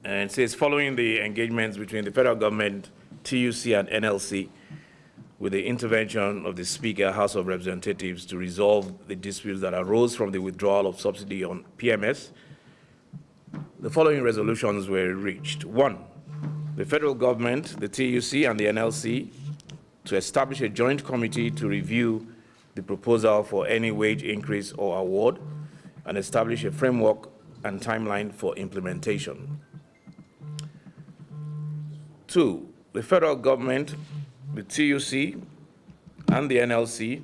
And it says, following the engagements between the federal government, TUC, and NLC, with the intervention of the Speaker, House of Representatives, to resolve the disputes that arose from the withdrawal of subsidy on PMS, the following resolutions were reached. 1, the federal government, the TUC, and the NLC to establish a joint committee to review the proposal for any wage increase or award and establish a framework and timeline for implementation. 2, the federal government, the TUC, and the NLC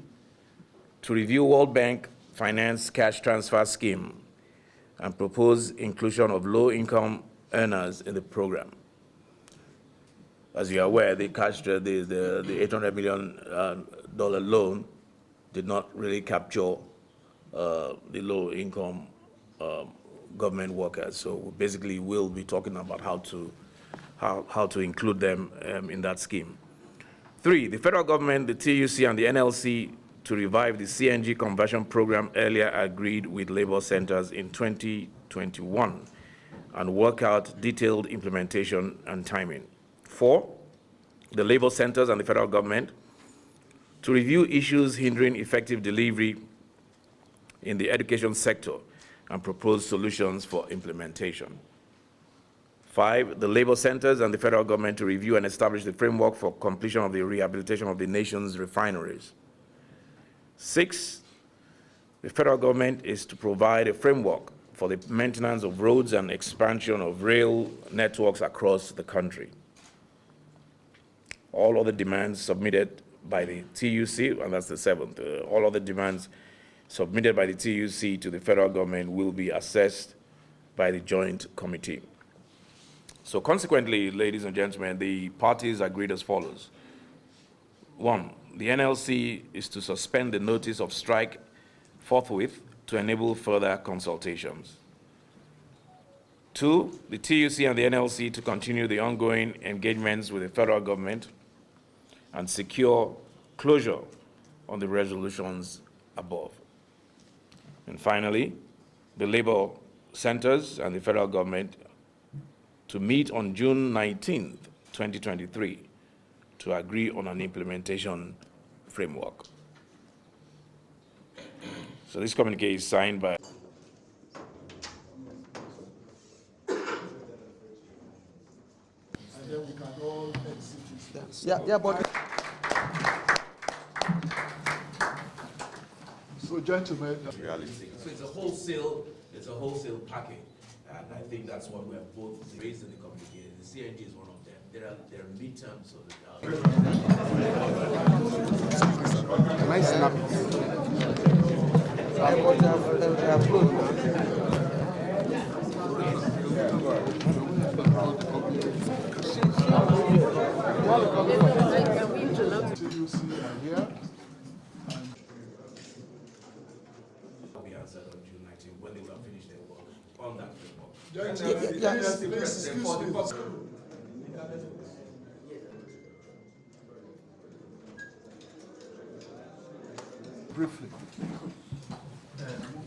to review World Bank Finance Cash Transfer Scheme and propose inclusion of low-income earners in the program. As you are aware, the $800 million loan did not really capture the low-income government workers. So we basically will be talking about how to include them in that scheme. 3, the federal government, the TUC, and the NLC to revive the CNG conversion program earlier agreed with labor centers in 2021 and work out detailed implementation and timing. 4, the labor centers and the federal government to review issues hindering effective delivery in the education sector and propose solutions for implementation. 5, the labor centers and the federal government to review and establish the framework for completion of the rehabilitation of the nation's refineries. 6, the federal government is to provide a framework for the maintenance of roads and expansion of rail networks across the country. All other demands submitted by the TUC, and that's the 7th, all other demands submitted by the TUC to the federal government will be assessed by the joint committee. So consequently, ladies and gentlemen, the parties agreed as follows. 1, the NLC is to suspend the notice of strike forthwith to enable further consultations. 2, the TUC and the NLC to continue the ongoing engagements with the federal government and secure closure on the resolutions above. And finally, the labor centers and the federal government to meet on June 19th, 2023, to agree on an implementation framework. So this communique is signed by but so gentlemen, So it's a wholesale package, and I think that's what we have both raised in the communique. The CNG is one of them. There are midterms of the can I snap TUC are here. will be answered on June 19th when they will have finished their work on that framework. Briefly.